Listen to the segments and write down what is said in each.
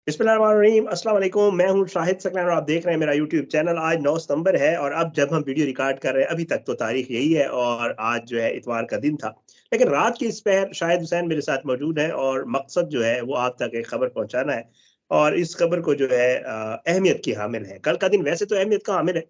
बिस्मिल्लाहिर्रहमानिर्रहीम, अस्सलाम वालेकुम। मैं हूँ शाहिद सकलैन और आप देख रहे हैं मेरा यूट्यूब चैनल। आज 9 सितंबर है और अब जब हम वीडियो रिकॉर्ड कर रहे हैं अभी तक तो तारीख यही है और आज जो है इतवार का दिन था। लेकिन रात की इस पहर शाहिद हुसैन मेरे साथ मौजूद है और मकसद जो है वो आप तक एक खबर पहुंचाना है और इस खबर को जो है अहमियत की हामिल है। कल का दिन वैसे तो अहमियत का हामिल है।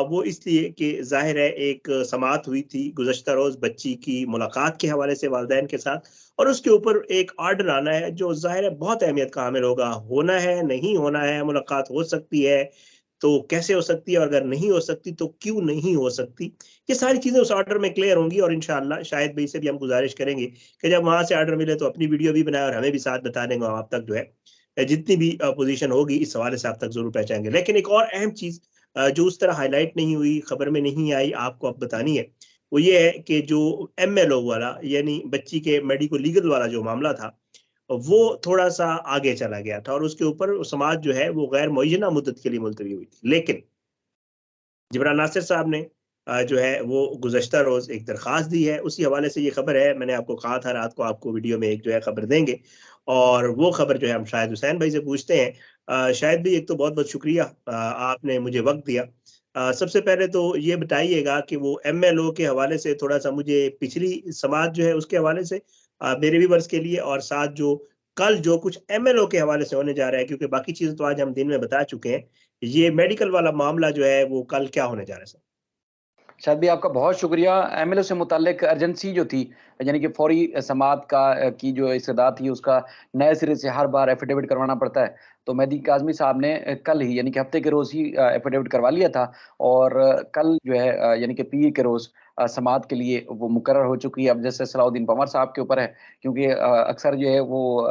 वो इसलिए कि ज़ाहिर है एक समाअत हुई थी गुज़श्ता रोज़ बच्ची की मुलाकात के हवाले से वालिदैन के साथ और उसके ऊपर एक ऑर्डर आना है जो ज़ाहिर है बहुत अहमियत का हामिल होगा। होना है, नहीं होना है, मुलाकात हो सकती है, तो कैसे हो सकती है और अगर नहीं हो सकती तो क्यों नहीं हो सकती? ये सारी चीज़ें उस ऑर्डर में क्लियर होंगी और इंशाअल्लाह शाहिद भाई से भी हम गुज़ारिश करेंगे कि जब वहाँ से ऑर्डर मिले तो अपनी वीडियो भी बनाएँ और हमें भी साथ बता देंगे, आप तक जो है जितनी भी पोज़ीशन होगी इस हवाले से आप तक ज़रूर पहुँचाएँगे। लेकिन एक और अहम चीज़ जो उस तरह हाइलाइट नहीं हुई, खबर में नहीं आई, आपको अब बतानी है, वो ये है कि जो एमएलओ वाला यानी बच्ची के मेडिको लीगल वाला जो मामला था, वो थोड़ा-सा आगे चला गया था और उसके ऊपर समाअत जो है वो गैर मुअय्यना मुद्दत के लिए मुलतवी हुई थी। लेकिन जिब्रान नासिर साहब ने जो है वो गुज़श्ता रोज़ एक दरख़्वास्त दी है, उसी हवाले से ये खबर है। मैंने आपको कहा था रात को आपको वीडियो में एक जो है खबर देंगे और वो खबर जो है हम शाहिद हुसैन भाई से पूछते हैं। शाहिद भाई एक तो बहुत-बहुत शुक्रिया आपने मुझे वक़्त दिया। सबसे पहले तो ये बताइएगा कि वो एमएलओ के हवाले से थोड़ा-सा मुझे पिछली समाअत जो है उसके हवाले से मेरे व्यूअर्स के लिए और साथ जो कल जो कुछ एमएलओ के हवाले से होने जा रहा है क्योंकि बाकी चीज़ें तो आज हम दिन में बता चुके हैं। ये मेडिकल वाला मामला जो है वो कल क्या होने जा रहा है सर? शायद भी आपका बहुत शुक्रिया। एमएलओ से मुताल्लिक अर्जेंसी जो थी, यानी कि फ़ौरी समाअत की जो इस्तदा थी, उसका नए सिरे से हर बार एफ़िडेविट करवाना पड़ता है। तो मेहदी काज़मी साहब ने कल ही यानी कि हफ़्ते के रोज़ ही एफ़िडेविट करवा लिया था और कल जो है यानी कि पीर के रोज़ समाअत के लिए वो मुकर्रर हो चुकी है। अब जैसे सलाउद्दीन पंवर साहब के ऊपर है, क्योंकि अक्सर जो है वो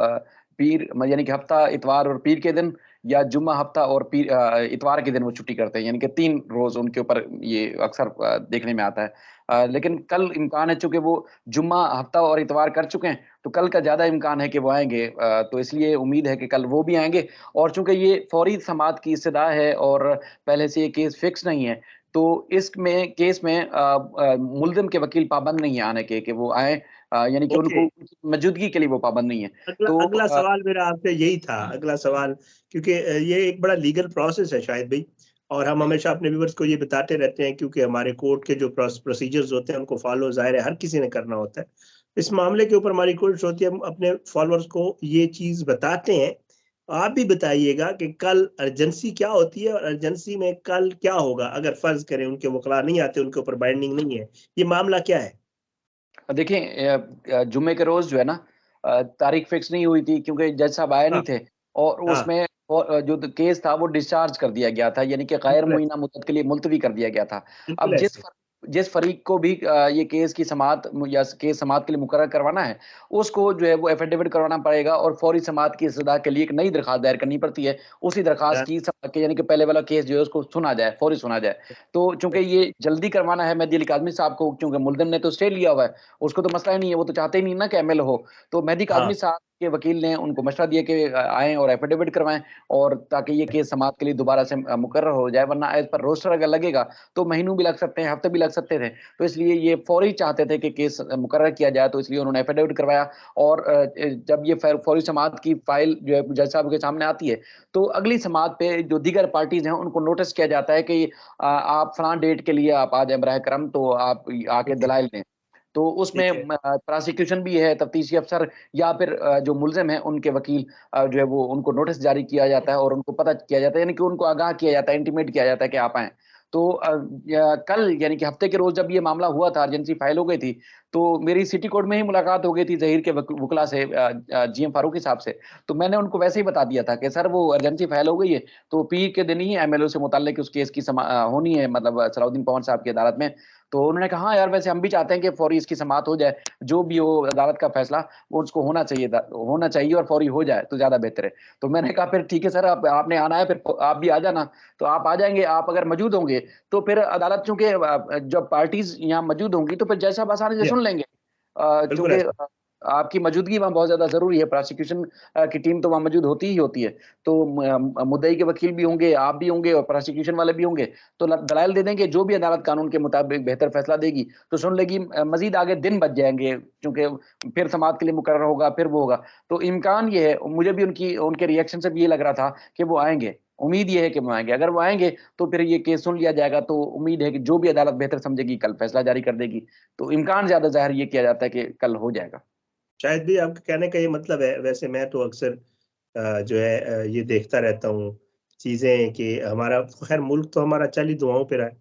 पीर यानी कि हफ़्ता इतवार और पीर के दिन या जुम्मा हफ्ता और इतवार के दिन वो छुट्टी करते हैं, यानी कि 3 रोज़ उनके ऊपर ये अक्सर देखने में आता है। लेकिन कल इम्कान है, चूँकि वो जुम्मा हफ्ता और इतवार कर चुके हैं, तो कल का ज़्यादा इम्कान है कि वो आएँगे। तो इसलिए उम्मीद है कि कल वो भी आएँगे और चूँकि ये फ़ौरी समाअत की इस्तदा है और पहले से ये केस फिक्स नहीं है, तो इसमें केस में मुल्ज़िम के वकील पाबंद नहीं है आने के, कि वो आएँ, यानी कि ओके। उनको उनकी मौजूदगी के लिए वो पाबंद नहीं है। अगला तो अगला सवाल मेरा आपसे यही था, अगला सवाल क्योंकि ये एक बड़ा लीगल प्रोसेस है शायद भई और हम हमेशा अपने व्यूअर्स को ये बताते रहते हैं क्योंकि हमारे कोर्ट के जो प्रोसीजर्स होते हैं उनको फॉलो ज़ाहिर है हर किसी ने करना होता है। इस मामले के ऊपर हमारी कोशिश होती है हम अपने फॉलोअर्स को ये चीज़ बताते हैं। आप भी बताइएगा कि कल अर्जेंसी क्या होती है और अर्जेंसी में कल क्या होगा? अगर फ़र्ज़ करें उनके वकील नहीं आते, उनके ऊपर बाइंडिंग नहीं है, ये मामला क्या है? देखिए, जुम्मे के रोज़ जो है ना, तारीख फिक्स नहीं हुई थी, क्योंकि जज साहब आए नहीं हाँ, थे और हाँ, उसमें जो केस था वो डिस्चार्ज कर दिया गया था, यानी कि गैर बिल्कुल मुअय्यना मुद्दत के लिए मुलतवी कर दिया गया था। अब बिल्कुल ऐसे। जिस फरीक को भी ये केस की समाअत या केस समाअत के लिए मुकर्रर करवाना है, उसको जो है वो एफ़िडेविट करवाना पड़ेगा और फ़ौरी समाअत की इस्तदा के लिए एक नई दरख़्वास्त दायर करनी पड़ती है। उसी दरख़्वास्त हाँ, की के यानी कि पहले वाला केस जो है उसको सुना जाए, फ़ौरी सुना जाए। तो चूँकि ये जल्दी करवाना है मेहदी अली काज़मी साहब को, क्योंकि मुल्ज़िम ने तो स्टे लिया हुआ है, उसको तो मसला ही नहीं है, वो तो चाहते ही नहीं ना कि एमएल हो। तो मेहदी हाँ। काज़मी साहब के वकील ने उनको मशवरा दिया कि आएँ और एफ़िडेविट करवाएँ, और ताकि ये केस समाअत के लिए दोबारा से मुकर्रर हो जाए, वरना एज़ पर रोस्टर अगर लगेगा, तो महीनों भी लग सकते हैं, हफ्ते भी लग सकते थे। तो इसलिए ये फ़ौरी चाहते थे कि केस मुकर्रर किया जाए, तो इसलिए उन्होंने एफ़िडेविट करवाया और जब ये फ़ौरी समाअत की फ़ाइल जो है जज साहब के सामने आती है, तो अगली समाअत पे जो दीगर पार्टीज़ हैं, उनको नोटिस किया जाता है कि आप फलाँ डेट के लिए आप आ जाएँ बराए करम, तो आप आके ओके, दलाइल दें। तो उसमें ठीक है। प्रोसिक्यूशन भी है, तफ्तीशी अफ़सर या फिर जो मुल्ज़िम हैं उनके वकील, जो है वो उनको नोटिस जारी किया जाता है और उनको पता किया जाता है, यानी कि उनको आगाह किया जाता है, इंटीमेट किया जाता है कि आप आएँ। तो कल यानी कि हफ़्ते के रोज़ जब ये मामला हुआ था, अर्जेंसी फ़ाइल हो गई थी, तो मेरी सिटी कोर्ट में ही मुलाकात हो गई थी ज़हीर के वकील से, जीएम फारूकी साहब से। तो मैंने उनको वैसे ही बता दिया था कि सर वो अर्जेंसी फ़ाइल हो गई है, तो पीर के दिन ही एमएलओ से मुताल्लिक उस केस की होनी है, मतलब सलाउद्दीन पवन साहब की अदालत में। तो उन्होंने कहा, हाँ यार, वैसे हम भी चाहते हैं कि फ़ौरी इसकी समाअत हो जाए, जो भी हो अदालत का फ़ैसला, वो उसको होना चाहिए और फ़ौरी हो जाए तो ज़्यादा बेहतर है। तो मैंने कहा फिर ठीक है सर, आपने आना है, फिर आप भी आ जाना। तो आप आ जाएँगे, आप अगर मौजूद होंगे, तो फिर अदालत, चूँकि जब पार्टीज़ यहाँ मौजूद होंगी, तो फिर जज साहब आसानी से या सुन लेंगे। बिल्कुल चूँकि ऐसे। आपकी मौजूदगी वहाँ बहुत ज्यादा जरूरी है। प्रोसिक्यूशन की टीम तो वहाँ मौजूद होती ही होती है, तो मुद्दई के वकील भी होंगे, आप भी होंगे और प्रोसिक्यूशन वाले भी होंगे, तो दलाइल दे देंगे। जो भी अदालत कानून के मुताबिक बेहतर फैसला देगी तो सुन लेगी। मजीद आगे दिन बच जाएंगे, क्योंकि फिर समाअत के लिए मुकर्रर होगा, फिर वो होगा। तो इम्कान ये है, मुझे भी उनके रिएक्शन से भी ये लग रहा था कि वो आएंगे। उम्मीद ये है कि वो आएंगे। अगर वो आएंगे तो फिर ये केस सुन लिया जाएगा, तो उम्मीद है कि जो भी अदालत बेहतर समझेगी कल फैसला जारी कर देगी। तो इम्कान ज्यादा जाहिर ये किया जाता है कि कल हो जाएगा। शायद भी आपके कहने का ये मतलब है। वैसे मैं तो अक्सर जो है ये देखता रहता हूँ चीजें कि हमारा, खैर मुल्क तो हमारा चल ही दुआओं पे रहा है।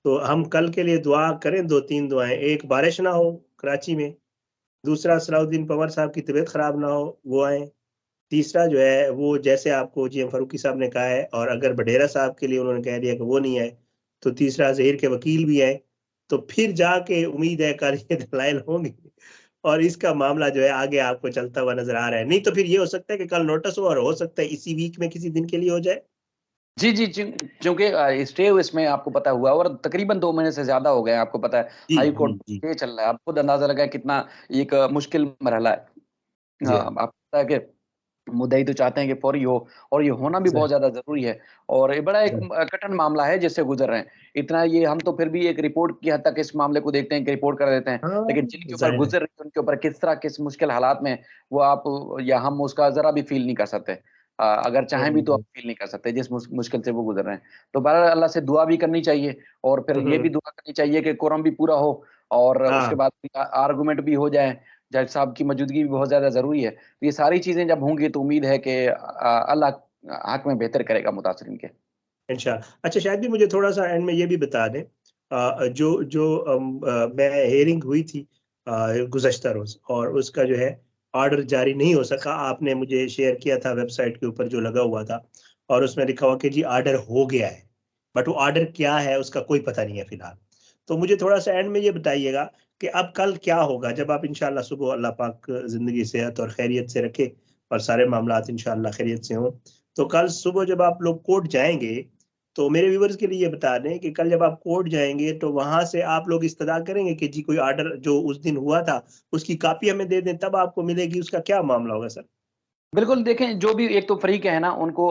तो हम कल के लिए दुआ करें, 2-3 दुआएं। एक, बारिश ना हो कराची में। दूसरा, सलाउद्दीन पंवर साहब की तबीयत खराब ना हो, वो आए। तीसरा जो है वो जैसे आपको जी एम फारूकी साहब ने कहा है, और अगर बडेरा साहब के लिए उन्होंने कह दिया कि वो नहीं आए, तो तीसरा ज़हीर के वकील भी आए। तो फिर जाके उम्मीद है कल ये दलाइल होंगे और इसका मामला जो है आगे आपको चलता हुआ नजर आ रहा है। नहीं तो फिर ये हो सकता है कि कल नोटिस हो और हो सकता है इसी वीक में किसी दिन के लिए हो जाए। जी, जी, क्योंकि स्टे इसमें आपको पता हुआ और तकरीबन 2 महीने से ज़्यादा हो गए हैं, आपको पता है। जी, हाई जी, कोर्ट जी। स्टे चल रहा है, आपको खुद अंदाज़ा लगा है कितना एक मुश्किल मरहला है। जी हाँ। आपको पता है कि मुद्दई तो चाहते हैं कि फौरी हो, और ये होना भी बहुत ज़ाहिर ज़्यादा ज़रूरी है। और ये बड़ा एक ज़ाहिर कठिन मामला है जिससे गुज़र रहे हैं। इतना ये हम तो फिर भी एक रिपोर्ट की हद तक इस मामले को देखते हैं कि रिपोर्ट कर देते हैं। हाँ, लेकिन जिनके ऊपर ज़ाहिर है। गुज़र रही है, उनके ऊपर किस तरह, किस मुश्किल हालात में वो आप या हम उसका ज़रा भी फ़ील नहीं कर सकते। अगर हुँ, चाहें भी हुँ, तो आप हुँ। फ़ील नहीं कर सकते जिस मुश्किल से वो गुज़र रहे हैं। तो बहरहाल अल्लाह से दुआ भी करनी चाहिए, और फिर हुँ, ये भी हुँ। दुआ करनी चाहिए कि कोरम भी पूरा हो, और उसके हाँ, बाद आर्गुमेंट भी हो जाए। जज साहब की मौजूदगी भी बहुत ज़्यादा ज़रूरी है। तो ये सारी चीज़ें जब होंगी तो उम्मीद है कि अल्लाह हक में बेहतर करेगा मुतासिरीन के। इंशाल्लाह। अच्छा, शायद भी मुझे थोड़ा-सा एंड में ये भी बता दें, जो जो मैं हियरिंग हुई थी गुज़श्ता रोज़, और उसका जो है ऑर्डर जारी नहीं हो सका। आपने मुझे शेयर किया था वेबसाइट के ऊपर जो लगा हुआ था, और उसमें लिखा हुआ कि जी ऑर्डर हो गया है, बट वो ऑर्डर क्या है उसका कोई पता नहीं है फिलहाल। तो मुझे थोड़ा-सा एंड में ये बताइएगा कि अब कल क्या होगा जब आप इंशाल्लाह सुबह, अल्लाह पाक ज़िंदगी, सेहत और खैरियत से रखे और सारे मामलात इंशाल्लाह खैरियत से हों। तो कल सुबह जब आप लोग कोर्ट जाएँगे, तो मेरे व्यूअर्स के लिए ये बता दें कि कल जब आप कोर्ट जाएँगे तो वहाँ से आप लोग इस्तदा करेंगे कि जी कोई ऑर्डर जो उस दिन हुआ था, उसकी कॉपी हमें दे दें, तब आपको मिलेगी, उसका क्या मामला होगा सर? बिल्कुल, देखें, जो भी एक तो फ़रीक है ना, उनको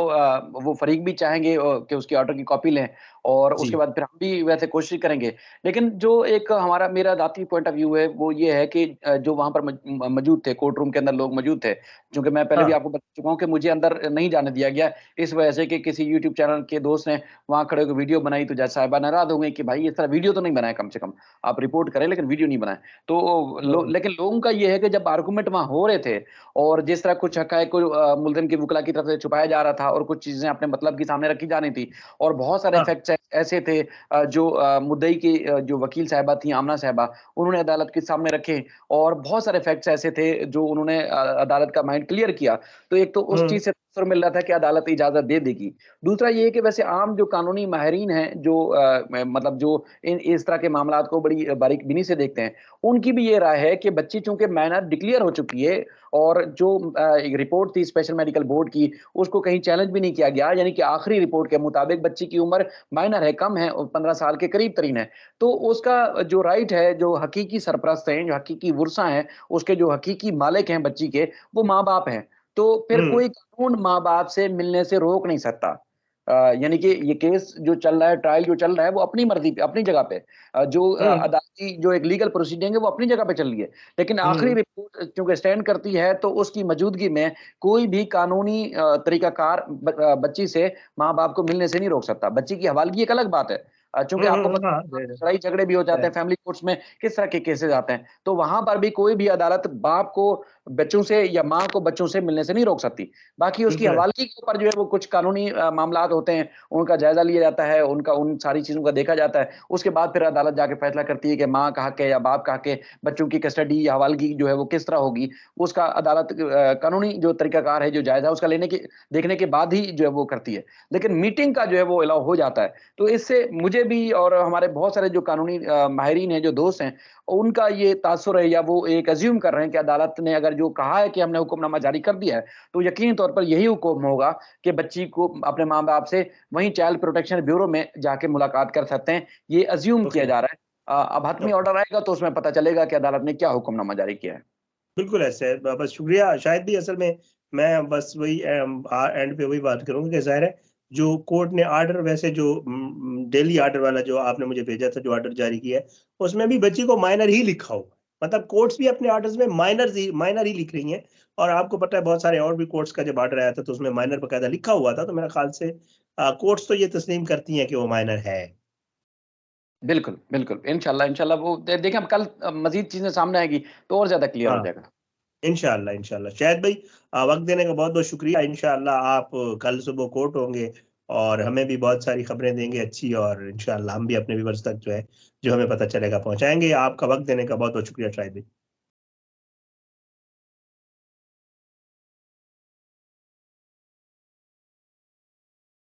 वो फ़रीक भी चाहेंगे कि उसकी ऑर्डर की कॉपी लें, और उसके जी। बाद फिर हम भी वैसे कोशिश करेंगे। लेकिन जो एक मेरा ज़ाती पॉइंट ऑफ व्यू है, वो ये है कि जो वहाँ पर मौजूद थे, कोर्ट रूम के अंदर लोग मौजूद थे, चूँकि मैं पहले भी हाँ। आपको बता चुका हूँ कि मुझे अंदर नहीं जाने दिया गया, इस वजह से कि किसी यूट्यूब चैनल के दोस्त ने वहाँ खड़े होके वीडियो बनाई, तो जज साहिबा नाराज़ हो गईं कि भाई इस तरह वीडियो तो नहीं बनाएँ कम से कम। आप रिपोर्ट करें लेकिन वीडियो नहीं बनाएँ। तो हुँ, लेकिन लोगों का ये है कि जब आर्गुमेंट वहाँ हो रहे थे, और जिस तरह कुछ हक़ाइक़ को मुल्ज़िम के वकील की तरफ से छुपाया जा रहा था, और कुछ चीज़ें अपने मतलब की सामने रखी जानी थी, और बहुत सारे हाँ। फैक्ट्स ऐसे थे जो मुद्दई की जो वकील साहिबा थी, आमना साहिबा, उन्होंने अदालत के सामने रखे, और बहुत सारे फैक्ट्स ऐसे थे जो उन्होंने अदालत का माइंड क्लियर किया। तो एक तो उस हुँ, चीज़ से असर मिल रहा था कि अदालत इजाज़त दे देगी। दूसरा ये है कि वैसे आम जो कानूनी माहिरीन हैं, जो मतलब जो इस तरह के मामलात को बड़ी बारीक-बीनी से देखते हैं, उनकी भी ये राय है कि बच्ची चूँकि माइनर डिक्लेयर हो चुकी है, और जो एक रिपोर्ट थी स्पेशल मेडिकल बोर्ड की, उसको कहीं चैलेंज भी नहीं किया गया, यानी कि आखिरी रिपोर्ट के मुताबिक बच्ची की उम्र माइनर है, कम है, और 15 साल के करीब तरीन है। तो उसका जो राइट है, जो हकीकी सरपरस्त हैं, जो हकीकी वुरसा हैं, उसके जो हकीकी मालिक हैं बच्ची के, वो माँ-बाप हैं। तो फिर हुँ, कोई कानून माँ-बाप से मिलने से रोक नहीं सकता। यानी कि ये केस जो चल रहा है, ट्रायल जो चल रहा है, वो अपनी मर्ज़ी पे, अपनी जगह पे, जो हुँ, अदालती जो एक लीगल प्रोसीडिंग है, वो अपनी जगह पे चल रही है। लेकिन आखिरी हुँ, रिपोर्ट चूँकि स्टैंड करती है, तो उसकी मौजूदगी में कोई भी कानूनी तरीक़ाकार बच्ची से माँ-बाप को मिलने से नहीं रोक सकता। बच्ची की हवालगी एक अलग बात है। चूँकि हुँ, आपको हुँ, पता हाँ, है लड़ाई झगड़े भी हो जाते हैं, फैमिली कोर्ट्स में किस तरह के केसेज़ आते हैं। तो वहाँ पर भी कोई भी अदालत बाप को बच्चों से, या माँ को बच्चों से मिलने से नहीं रोक सकती। बाकी उसकी बिल्कुल है। हवालगी के ऊपर जो है वो कुछ कानूनी मामलात होते हैं, उनका जायज़ा लिया जाता है, उनका उन सारी चीज़ों का देखा जाता है। उसके बाद फिर अदालत जाके फैसला करती है कि माँ का हक है या बाप का हक है, बच्चों की कस्टडी या हवालगी जो है वो किस तरह होगी। उसका अदालत कानूनी जो तरीकाकार है, जो जायज़ा है उसका देखने के बाद ही जो है वो करती है। लेकिन मीटिंग का जो है वो अलाउ हो जाता है। तो इससे मुझे भी और हमारे बहुत सारे जो कानूनी माहिरीन हैं, जो दोस्त हैं, उनका ये तासुर है, या वो एक अज़्यूम कर रहे हैं कि अदालत ने अगर जो कहा है कि हमने हुक्मनामा जारी कर दिया है, तो यकीनी तौर पर यही हुक्म होगा कि बच्ची को अपने माँ-बाप से वहीं चाइल्ड प्रोटेक्शन ब्यूरो में जाके मुलाकात कर सकते हैं। ये अज़्यूम किया ओके, जा रहा है। अब हतमी ओके। ऑर्डर आएगा तो उसमें पता चलेगा कि अदालत ने क्या हुक्मनामा जारी किया है। बिल्कुल ऐसे है, बस शुक्रिया शायद भी। असल में मैं बस वही एंड पे वही बात करूंगा कि जाहिर है जो कोर्ट ने ऑर्डर, वैसे जो डेली ऑर्डर वाला जो आपने मुझे भेजा था, जो ऑर्डर जारी किया है, उसमें भी बच्ची को माइनर ही लिखा हुआ। मतलब कोर्ट्स भी अपने ऑर्डर्स में माइनर ही लिख रही हैं। और आपको पता है बहुत सारे और भी कोर्ट्स का जब ऑर्डर आया था तो उसमें माइनर बकायदा लिखा हुआ था। तो मेरा ख्याल से कोर्ट्स तो ये तस्लीम करती हैं कि वो माइनर है। बिल्कुल, बिल्कुल। इंशाल्लाह, इंशाल्लाह वो देखिए हम कल मज़ीद चीज़ें सामने आएँगी तो और ज़्यादा क्लियर हो हाँ, जाएगा। इंशाल्लाह इंशाल्लाह। शायद भाई वक्त देने का बहुत बहुत शुक्रिया। इंशाल्लाह आप कल सुबह कोर्ट होंगे और हमें भी बहुत सारी खबरें देंगे अच्छी, और इंशाल्लाह हम भी अपने व्यूअर्स तक जो है, जो हमें पता चलेगा, पहुंचाएंगे। आपका वक्त देने का बहुत बहुत शुक्रिया शायद भाई।